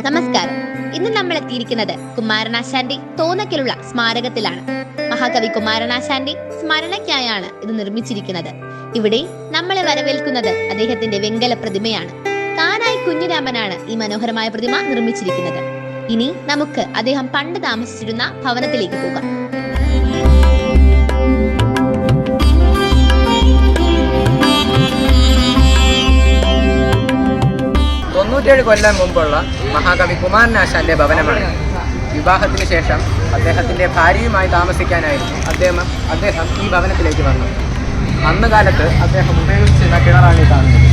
നമസ്കാരം. ഇന്ന് നമ്മൾ എത്തിയിരിക്കുന്നത് കുമാരനാശാന്റെ തോന്നക്കലുള്ള സ്മാരകത്തിലാണ്. മഹാകവി കുമാരനാശാന്റെ സ്മരണയ്ക്കായാണ് ഇത് നിർമ്മിച്ചിരിക്കുന്നത്. ഇവിടെ നമ്മളെ വരവേൽക്കുന്നത് അദ്ദേഹത്തിന്റെ വെങ്കല പ്രതിമയാണ്. കാനായി കുഞ്ഞിരാമനാണ് ഈ മനോഹരമായ പ്രതിമ നിർമ്മിച്ചിരിക്കുന്നത്. ഇനി നമുക്ക് അദ്ദേഹം പണ്ട് താമസിച്ചിരുന്ന ഭവനത്തിലേക്ക് പോകാം. 97 കൊല്ലം മുമ്പുള്ള മഹാകവി കുമാരനാശാന്റെ ഭവനമാണ്. വിവാഹത്തിന് ശേഷം അദ്ദേഹത്തിന്റെ ഭാര്യയുമായി താമസിക്കാനായിരുന്നു അദ്ദേഹം ഈ ഭവനത്തിലേക്ക് വന്നു. അന്ന് കാലത്ത് അദ്ദേഹം ഉപയോഗിച്ചിരുന്ന കിണറാണ് കാണുന്നത്.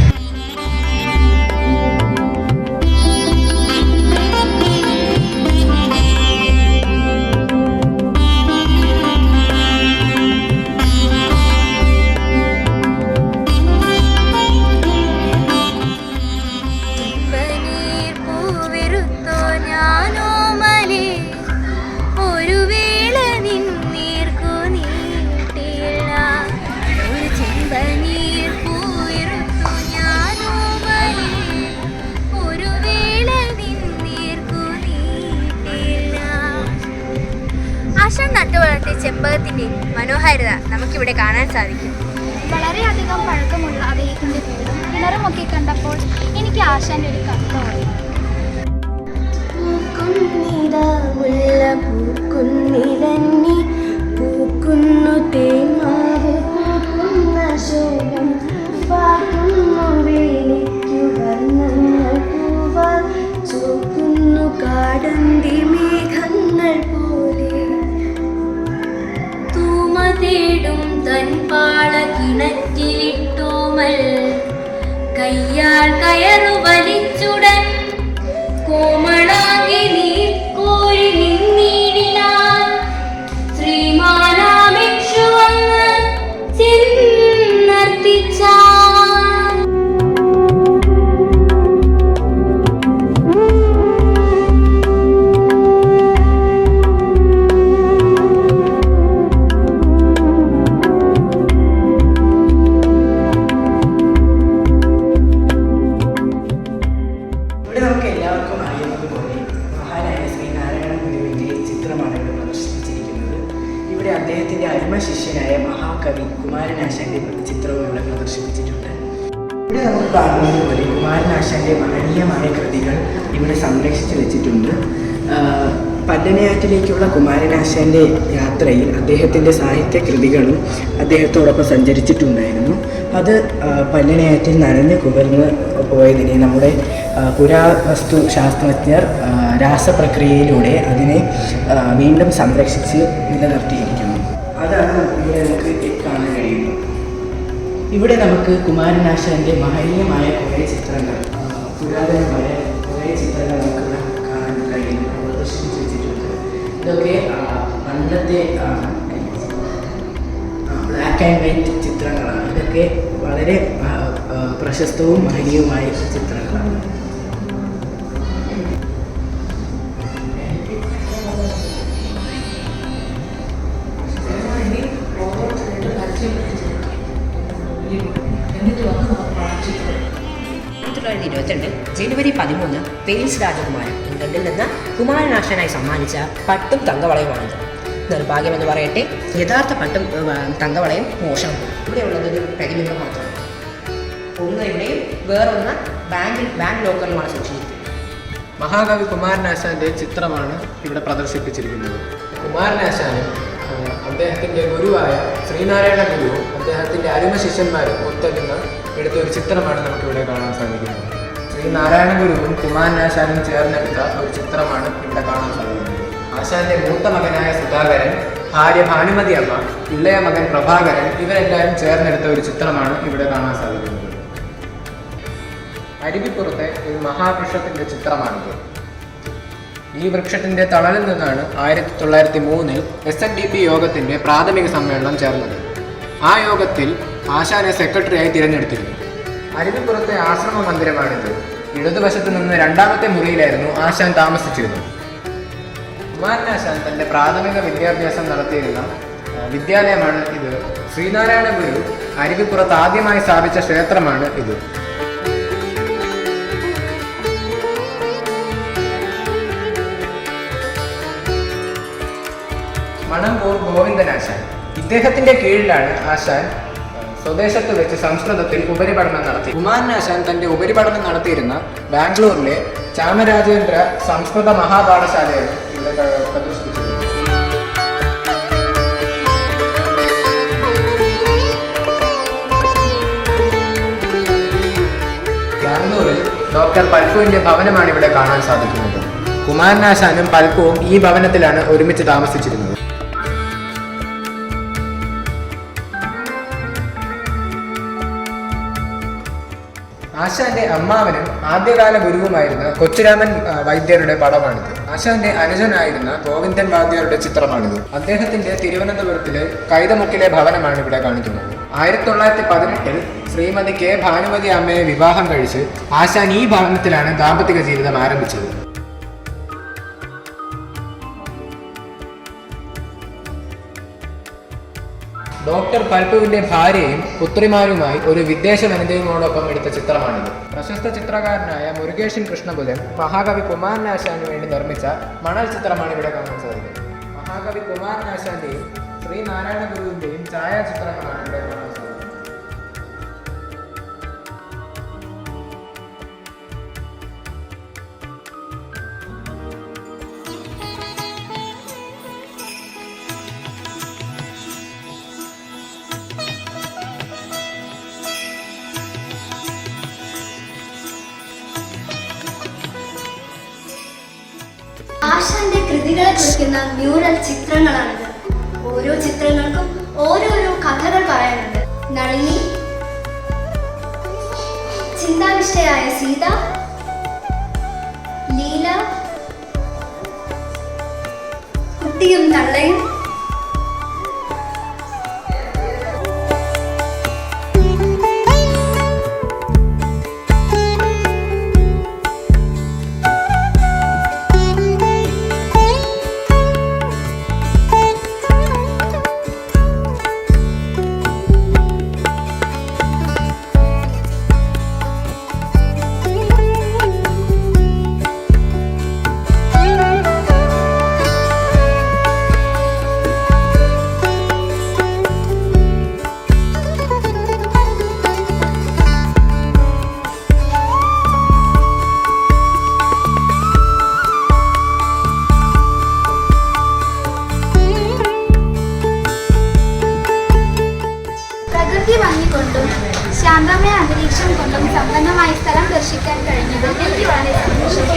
നട്ടുവളർത്തിയ ചെമ്പകത്തിന്റെ മനോഹാരിത നമുക്കിവിടെ കാണാൻ സാധിക്കും. വളരെയധികം പഴക്കമുള്ള അദ്ദേഹത്തിന്റെ വീടും കിണറുമൊക്കെ കണ്ടപ്പോൾ എനിക്ക് ആശാന്റെ ഒരു കഥ ഓർമ്മ. കാടന്തി മേഘങ്ങൾ പോലെ തേടും തൻപാള കിണറ്റിലിട്ടോമൽ കയ്യാൽ കയറു വലിച്ചുടൻ കോമളാകി നീർക്കോരി നിന്നീടിനാൻ ശ്രീമാനാമിക്ഷു വന്ന് ചെന്നർത്തിച്ചാൻ. നമുക്ക് എല്ലാവർക്കും അറിയുന്നതുപോലെ മഹാനായ ശ്രീനാരായണ ഗുരുവിൻ്റെ ചിത്രമാണ് ഇവിടെ പ്രദർശിപ്പിച്ചിരിക്കുന്നത്. ഇവിടെ അദ്ദേഹത്തിൻ്റെ അരുമ ശിഷ്യനായ മഹാകവി കുമാരനാശാന്റെ ചിത്രവും ഇവിടെ പ്രദർശിപ്പിച്ചിട്ടുണ്ട്. ഇവിടെ നമുക്ക് കാണുന്നത് പോലെ കുമാരനാശാന്റെ മഹനീയമായ കൃതികൾ ഇവിടെ സംരക്ഷിച്ചു വെച്ചിട്ടുണ്ട്. പല്ലനയാറ്റിലേക്കുള്ള കുമാരനാശാന്റെ യാത്രയിൽ അദ്ദേഹത്തിൻ്റെ സാഹിത്യ കൃതികളും അദ്ദേഹത്തോടൊപ്പം സഞ്ചരിച്ചിട്ടുണ്ടായിരുന്നു. അത് പല്ലനയാറ്റിൽ നനഞ്ഞു കുതിർന്ന് പോയതിനെ നമ്മുടെ പുരാവസ്തു ശാസ്ത്രജ്ഞർ രാസപ്രക്രിയയിലൂടെ അതിനെ വീണ്ടും സംരക്ഷിച്ച് നിലനിർത്തിയിരിക്കുന്നു. അതാണ് ഇവിടെ നമുക്ക് കാണാൻ കഴിയുന്നത്. ഇവിടെ നമുക്ക് കുമാരനാശാന്റെ മഹനീയമായ കുറേ ചിത്രങ്ങൾ, പുരാതനമായ കുറേ ചിത്രങ്ങൾ നമുക്ക് കാണാൻ കഴിയുന്നു, പ്രദർശിപ്പിച്ച് വെച്ചിട്ടുണ്ട്. ഇതൊക്കെ പണ്ടത്തെ ബ്ലാക്ക് ആൻഡ് വൈറ്റ് ചിത്രങ്ങളാണ്. ഇതൊക്കെ വളരെ പ്രശസ്തവും മഹനീയവുമായ ചിത്രങ്ങളാണ്. ജനുവരി 13 വെയിൽസ് രാജകുമാരൻ ഇംഗ്ലണ്ടിൽ നിന്ന് കുമാരനാശാനായി സമ്മാനിച്ച പട്ടും തങ്കവളയുമാണിത്. നിർഭാഗ്യമെന്ന് പറയട്ടെ, യഥാർത്ഥ പട്ടും തങ്കവളയും മോശം. ഇവിടെ ഉള്ളതൊരു പ്രതിബിംബം മാത്രമാണ്. ഒന്ന് ഇവിടെയും വേറൊന്ന് ബാങ്ക് ലോക്കറിലുമാണ് സൂക്ഷിച്ചിരിക്കുന്നത്. മഹാകവി കുമാരനാശാന്റെ ചിത്രമാണ് ഇവിടെ പ്രദർശിപ്പിച്ചിരിക്കുന്നത്. കുമാരനാശാനും അദ്ദേഹത്തിൻ്റെ ഗുരുവായ ശ്രീനാരായണ ഗുരുവും അദ്ദേഹത്തിൻ്റെ അരുമ ശിഷ്യന്മാരും ഒത്തൊരുന്ന എടുത്തൊരു ചിത്രമാണ് നമുക്കിവിടെ കാണാൻ സാധിക്കുന്നത്. ശ്രീനാരായണ ഗുരുവും കുമാരനാശാനും ചേർന്നെടുത്ത ഒരു ചിത്രമാണ് ഇവിടെ കാണാൻ സാധിക്കുന്നത്. ആശാന്റെ മൂത്ത മകനായ സുധാകരൻ, ഭാര്യ ഭാനുമതി അമ്മ, ഇളയ മകൻ പ്രഭാകരൻ ഇവരെല്ലാവരും ചേർന്നെടുത്ത ഒരു ചിത്രമാണ് ഇവിടെ കാണാൻ സാധിക്കുന്നത്. അരുവിപ്പുറത്തെ ഒരു മഹാവൃക്ഷത്തിന്റെ ചിത്രമാണിത്. ഈ വൃക്ഷത്തിന്റെ തണലിൽ നിന്നാണ് 1903 SNDP യോഗത്തിന്റെ പ്രാഥമിക സമ്മേളനം ചേർന്നത്. ആ യോഗത്തിൽ ആശാനെ സെക്രട്ടറിയായി തിരഞ്ഞെടുത്തിരുന്നു. അരുവിപ്പുറത്തെ ആശ്രമ മന്ദിരമാണിത്. ഇടതുവശത്ത് നിന്ന് രണ്ടാമത്തെ മുറിയിലായിരുന്നു ആശാൻ താമസിച്ചിരുന്നത്. കുമാരനാശാൻ തന്റെ പ്രാഥമിക വിദ്യാഭ്യാസം നടത്തിയിരുന്ന വിദ്യാലയമാണ് ഇത്. ശ്രീനാരായണ ഗുരു അരുവിപ്പുറത്ത് ആദ്യമായി സ്ഥാപിച്ച ക്ഷേത്രമാണ് ഇത്. മണമ്പൂർ ഗോവിന്ദനാശാൻ, ഇദ്ദേഹത്തിന്റെ കീഴിലാണ് ആശാൻ സ്വദേശത്ത് വെച്ച് സംസ്കൃതത്തിൽ ഉപരിപഠനം നടത്തി. കുമാരനാശാൻ തന്റെ ഉപരിപഠനം നടത്തിയിരുന്ന ബാംഗ്ലൂരിലെ ചാമരാജേന്ദ്ര സംസ്കൃത മഹാപാഠശാലയാണ് ഇവിടെ പ്രദർശിപ്പിച്ചത്. ബാംഗ്ലൂരിൽ ഡോക്ടർ പൽപുവിന്റെ ഭവനമാണ് ഇവിടെ കാണാൻ സാധിക്കുന്നത്. കുമാരനാശാനും പൽപുവും ഈ ഭവനത്തിലാണ് ഒരുമിച്ച് താമസിച്ചിരുന്നത്. ആശാന്റെ അമ്മാവനും ആദ്യകാല ഗുരുവുമായിരുന്ന കൊച്ചുരാമൻ വൈദ്യരുടെ പടമാണിത്. ആശാന്റെ അനുജനായിരുന്ന ഗോവിന്ദൻ വാദ്യരുടെ ചിത്രമാണിത്. അദ്ദേഹത്തിന്റെ തിരുവനന്തപുരത്തിലെ കൈതമുക്കിലെ ഭവനമാണ് ഇവിടെ കാണിക്കുന്നത്. 1918 ശ്രീമതി K. ഭാനുമതി അമ്മയെ വിവാഹം കഴിച്ച് ആശാൻ ഈ ഭവനത്തിലാണ് ദാമ്പത്തിക ജീവിതം ആരംഭിച്ചത്. ഡോക്ടർ പൽപുവിന്റെ ഭാര്യയും പുത്രിമാരുമായി ഒരു വിദേശ വനിതയുമോടൊപ്പം എടുത്ത ചിത്രമാണിത്. പ്രശസ്ത ചിത്രകാരനായ മുരുകേശൻ കൃഷ്ണപുരൻ മഹാകവി കുമാരനാശാന് വേണ്ടി നിർമ്മിച്ച മണൽ ചിത്രമാണ് ഇവിടെ കാണാൻ സാധിക്കുന്നത്. മഹാകവി കുമാരനാശാന്റെയും ശ്രീനാരായണ ഗുരുവിന്റെയും ഛായാചിത്രങ്ങളാണ് ഇവിടെ കാണാൻ സാധിക്കുന്നത്. ആശാന്റെ കൃതികളെ കുറിക്കുന്ന മ്യൂറൽ ചിത്രങ്ങളാണിത്. ഓരോ ചിത്രങ്ങൾക്കും ഓരോരോ കഥകൾ പറയാനുണ്ട്. നളിനി, ചിന്താവിഷ്ടയായ സീത, ലീല, കുട്ടിയും തള്ളയും, ശാന്തമായ അന്തരീക്ഷം കൊണ്ടും സമ്പന്നമായ സ്ഥലം ദർശിക്കാൻ കഴിഞ്ഞതിൽ എനിക്ക് വളരെ സന്തോഷം.